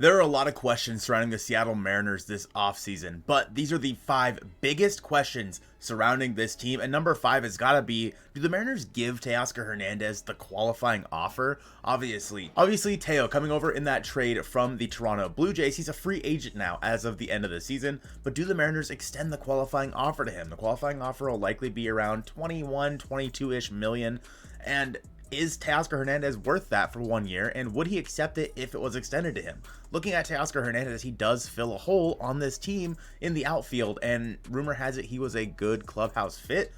There are a lot of questions surrounding the Seattle Mariners this offseason, but these are the 5 biggest questions surrounding this team, and number 5 has got to be, do the Mariners give Teoscar Hernandez the qualifying offer? Obviously, Teo coming over in that trade from the Toronto Blue Jays, he's a free agent now as of the end of the season, but do the Mariners extend the qualifying offer to him? The qualifying offer will likely be around 22-ish million, and is Teoscar Hernandez worth that for 1 year, and would he accept it if it was extended to him? Looking at Teoscar Hernandez, he does fill a hole on this team in the outfield, and rumor has it he was a good clubhouse fit.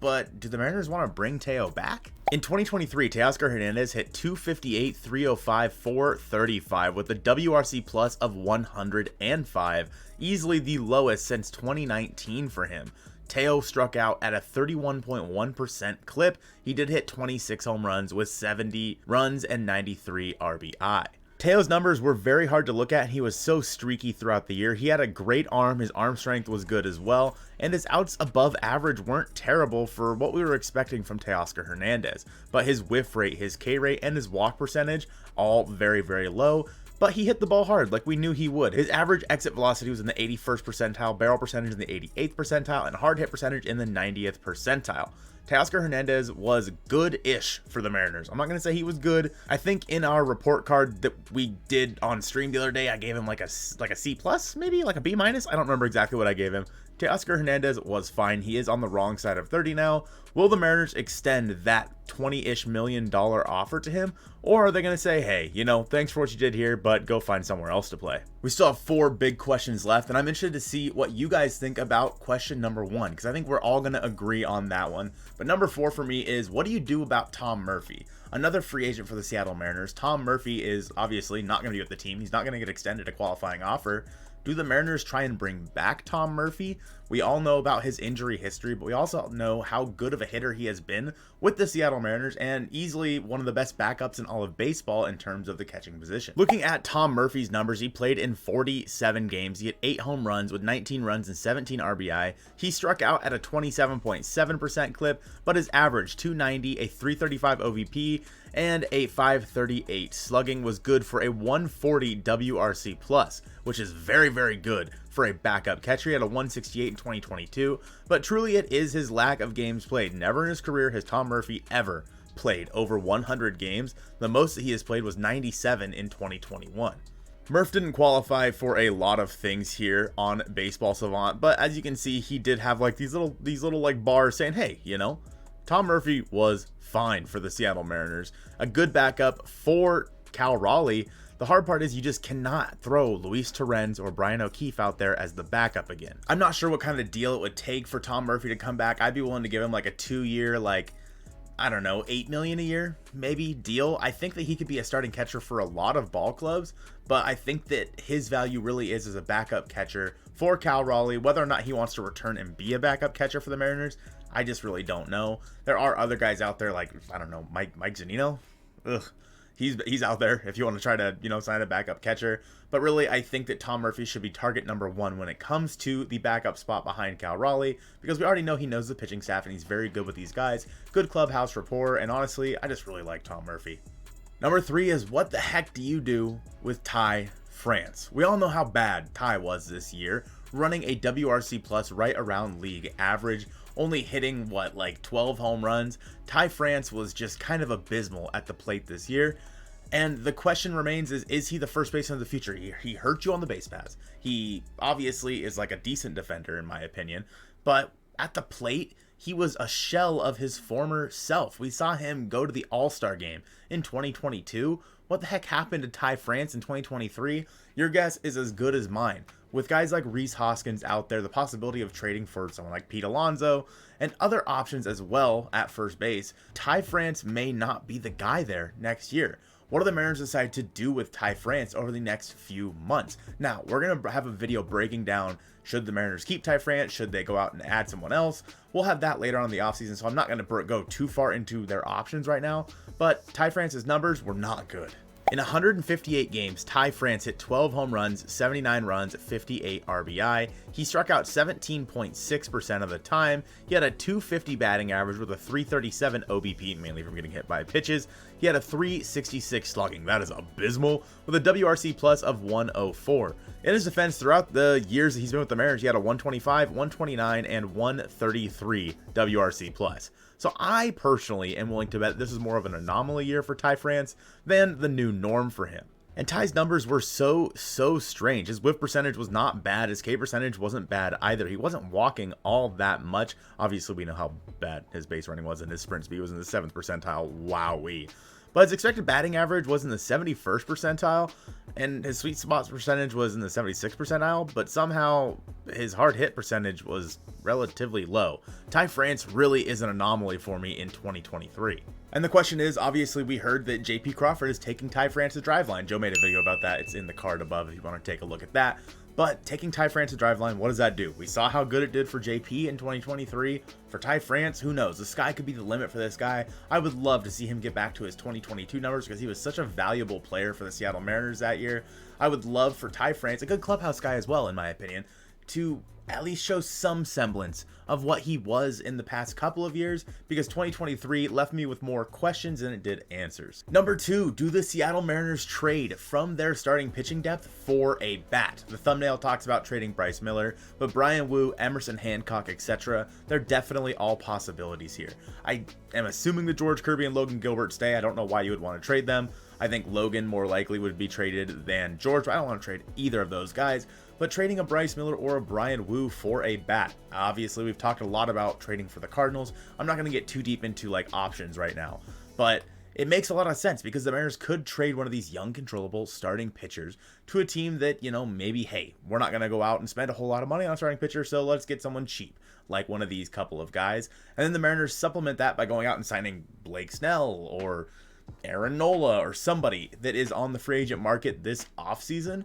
But do the Mariners want to bring Teo back? In 2023, Teoscar Hernandez hit 258, 305, 435 with a WRC plus of 105, easily the lowest since 2019 for him. Teo struck out at a 31.1% clip. He did hit 26 home runs with 70 runs and 93 RBI. Teo's numbers were very hard to look at. He was so streaky throughout the year. He had a great arm. His arm strength was good as well. And his outs above average weren't terrible for what we were expecting from Teoscar Hernandez. But his whiff rate, his K rate, and his walk percentage, all very, very low. But he hit the ball hard like we knew he would. His average exit velocity was in the 81st percentile, barrel percentage in the 88th percentile, and hard hit percentage in the 90th percentile. Teoscar Hernandez was good-ish for the Mariners. I'm not going to say he was good. I think in our report card that we did on stream the other day, I gave him like a C+, maybe like a B-. I don't remember exactly what I gave him. Teoscar Hernandez was fine. He is on the wrong side of 30 now. Will the Mariners extend that $20-ish million offer to him? Or are they going to say, hey, thanks for what you did here, but go find somewhere else to play? We still have 4 big questions left, and I'm interested to see what you guys think about question number 1, because I think we're all going to agree on that one. But number 4 for me is, what do you do about Tom Murphy? Another free agent for the Seattle Mariners. Tom Murphy is obviously not going to be with the team. He's not going to get extended a qualifying offer. Do the Mariners try and bring back Tom Murphy? We all know about his injury history, but we also know how good of a hitter he has been with the Seattle Mariners, and easily one of the best backups in all of baseball in terms of the catching position. Looking at Tom Murphy's numbers, he played in 47 games. He had 8 home runs with 19 runs and 17 RBI. He struck out at a 27.7% clip, but his average 290, a 335 OVP, and a 538 slugging was good for a 140 WRC plus, which is very, very good for a backup catcher. He had a 168 in 2022, but truly it is his lack of games played. Never in his career has Tom Murphy ever played over 100 games. The most that he has played was 97 in 2021. Murph didn't qualify for a lot of things here on Baseball Savant, but as you can see, he did have like these little like bars saying, hey, Tom Murphy was fine for the Seattle Mariners. A good backup for Cal Raleigh. The hard part is you just cannot throw Luis Torrens or Brian O'Keefe out there as the backup again. I'm not sure what kind of deal it would take for Tom Murphy to come back. I'd be willing to give him like a 2-year, I don't know, $8 million a year, maybe, deal. I think that he could be a starting catcher for a lot of ball clubs, but I think that his value really is as a backup catcher for Cal Raleigh. Whether or not he wants to return and be a backup catcher for the Mariners, I just really don't know. There are other guys out there like, I don't know, Mike Zunino. Ugh. He's out there if you want to try to, sign a backup catcher. But really, I think that Tom Murphy should be target number 1 when it comes to the backup spot behind Cal Raleigh, because we already know he knows the pitching staff and he's very good with these guys. Good clubhouse rapport, and honestly, I just really like Tom Murphy. Number 3 is, what the heck do you do with Tai France? We all know how bad Tai was this year, running a WRC plus right around league average, only hitting 12 home runs. Tai France was just kind of abysmal at the plate this year. And the question remains is he the first baseman of the future? He hurt you on the base paths. He obviously is like a decent defender in my opinion, but at the plate, he was a shell of his former self. We saw him go to the All-Star game in 2022. What the heck happened to Tai France in 2023? Your guess is as good as mine. With guys like Rhys Hoskins out there, the possibility of trading for someone like Pete Alonso and other options as well at first base, Tai France may not be the guy there next year. What do the Mariners decide to do with Tai France over the next few months? Now, we're going to have a video breaking down, should the Mariners keep Tai France? Should they go out and add someone else? We'll have that later on in the offseason, so I'm not going to go too far into their options right now, but Tai France's numbers were not good. In 158 games, Tai France hit 12 home runs, 79 runs, 58 RBI. He struck out 17.6% of the time. He had a 250 batting average with a 337 OBP, mainly from getting hit by pitches. he had a 366 slugging. That is abysmal, with a WRC plus of 104. In his defense, throughout the years that he's been with the Mariners, he had a 125, 129, and 133 WRC plus. So I personally am willing to bet this is more of an anomaly year for Tai France than the new norm for him. And Ty's numbers were so strange. His whiff percentage was not bad. His K percentage wasn't bad either. He wasn't walking all that much. Obviously, we know how bad his base running was, and his sprint speed was in the 7th percentile. Wowee. But his expected batting average was in the 71st percentile, and his sweet spot percentage was in the 76th percentile, but somehow his hard hit percentage was relatively low. Tai France really is an anomaly for me in 2023. And the question is, obviously, we heard that JP Crawford is taking Tai France to driveline. Joe made a video about that. It's in the card above if you want to take a look at that. But taking Tai France to driveline, what does that do? We saw how good it did for JP in 2023. For Tai France, who knows? The sky could be the limit for this guy. I would love to see him get back to his 2022 numbers because he was such a valuable player for the Seattle Mariners that year. I would love for Tai France, a good clubhouse guy as well, in my opinion, to at least show some semblance of what he was in the past couple of years, because 2023 left me with more questions than it did answers. Number 2, do the Seattle Mariners trade from their starting pitching depth for a bat? The thumbnail talks about trading Bryce Miller, but Brian Wu, Emerson Hancock, etc., they're definitely all possibilities here. I am assuming that George Kirby and Logan Gilbert stay. I don't know why you would want to trade them. I think Logan more likely would be traded than George, but I don't want to trade either of those guys. But trading a Bryce Miller or a Brian Wu for a bat. Obviously, we've talked a lot about trading for the Cardinals. I'm not going to get too deep into like options right now, but it makes a lot of sense because the Mariners could trade one of these young, controllable starting pitchers to a team that, you know, maybe, hey, we're not going to go out and spend a whole lot of money on a starting pitcher, so let's get someone cheap, like one of these couple of guys. And then the Mariners supplement that by going out and signing Blake Snell or Aaron Nola or somebody that is on the free agent market this offseason.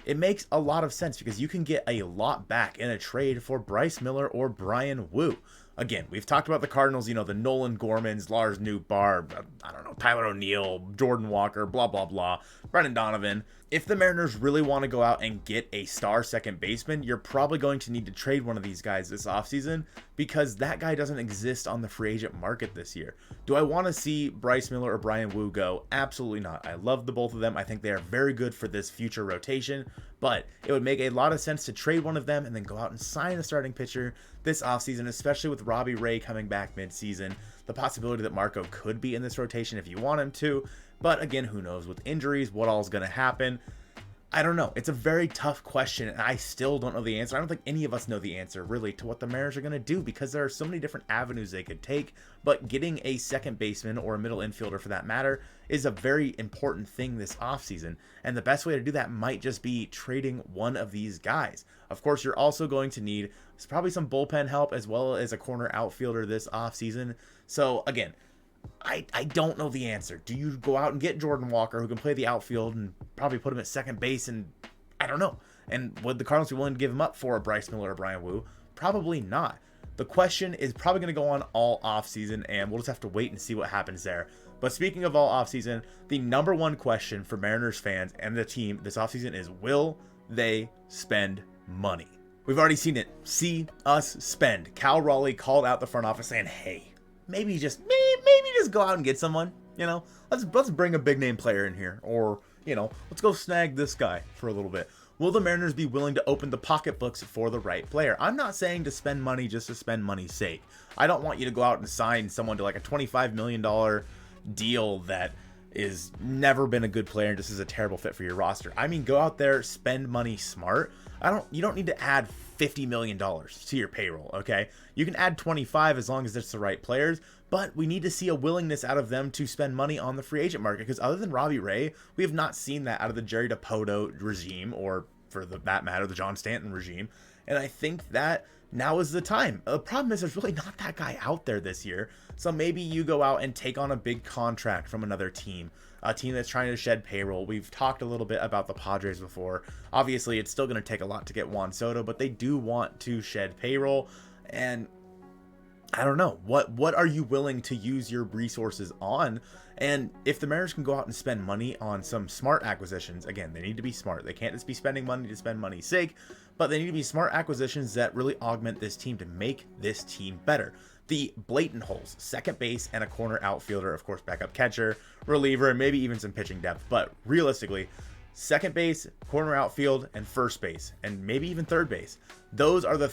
It makes a lot of sense because you can get a lot back in a trade for Bryce Miller or Brian Wu. Again, we've talked about the Cardinals, you know, the Nolan Gormans, Lars Nootbaar, I don't know, Tyler O'Neill, Jordan Walker, blah, blah, blah, Brendan Donovan. If the Mariners really want to go out and get a star second baseman, you're probably going to need to trade one of these guys this offseason because that guy doesn't exist on the free agent market this year. Do I want to see Bryce Miller or Brian Wu go? Absolutely not. I love the both of them. I think they are very good for this future rotation, but it would make a lot of sense to trade one of them and then go out and sign a starting pitcher this offseason, especially with Robbie Ray coming back mid-season. The possibility that Marco could be in this rotation if you want him to, but again, who knows with injuries, what all is going to happen. I don't know. It's a very tough question, and I still don't know the answer. I don't think any of us know the answer, really, to what the Mariners are going to do because there are so many different avenues they could take, but getting a second baseman or a middle infielder, for that matter, is a very important thing this offseason, and the best way to do that might just be trading one of these guys. Of course, you're also going to need probably some bullpen help as well as a corner outfielder this offseason. So, again, I don't know the answer. Do you go out and get Jordan Walker, who can play the outfield, and probably put him at second base? And I don't know. And would the Cardinals be willing to give him up for a Bryce Miller or Brian Wu? Probably not. The question is probably going to go on all offseason, and we'll just have to wait and see what happens there. But speaking of all offseason, the number one question for Mariners fans and the team this offseason is, will they spend money? We've already seen it. See us spend. Cal Raleigh called out the front office saying, hey, maybe just go out and get someone, you know, let's bring a big name player in here, or, you know, let's go snag this guy for a little bit. Will the Mariners be willing to open the pocketbooks for the right player? I'm not saying to spend money just to spend money's sake. I don't want you to go out and sign someone to like a $25 million deal that is never been a good player and just is a terrible fit for your roster. I mean, go out there, spend money smart. You don't need to add $50 million to your payroll, okay? You can add 25 as long as it's the right players, but we need to see a willingness out of them to spend money on the free agent market, because other than Robbie Ray, we have not seen that out of the Jerry Dipoto regime, or for that matter, the John Stanton regime, and I think that now is the time. The problem is there's really not that guy out there this year, so maybe you go out and take on a big contract from another team, a team that's trying to shed payroll. We've talked a little bit about the Padres before. Obviously, it's still going to take a lot to get Juan Soto, but they do want to shed payroll, and I don't know. What are you willing to use your resources on? And if the Mariners can go out and spend money on some smart acquisitions, again, they need to be smart. They can't just be spending money to spend money's sake, but they need to be smart acquisitions that really augment this team to make this team better. The blatant holes: second base and a corner outfielder, of course, backup catcher, reliever, and maybe even some pitching depth. But realistically, second base, corner outfield, and first base, and maybe even third base. Those are the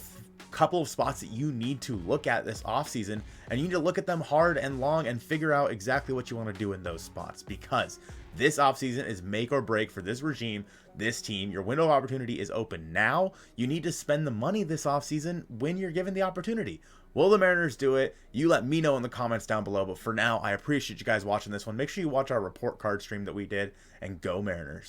couple of spots that you need to look at this offseason, and you need to look at them hard and long and figure out exactly what you want to do in those spots, because this offseason is make or break for this regime, this team. Your window of opportunity is open now. You need to spend the money this offseason when you're given the opportunity. Will the Mariners do it? You let me know in the comments down below, but for now, I appreciate you guys watching this one. Make sure you watch our report card stream that we did, and go Mariners.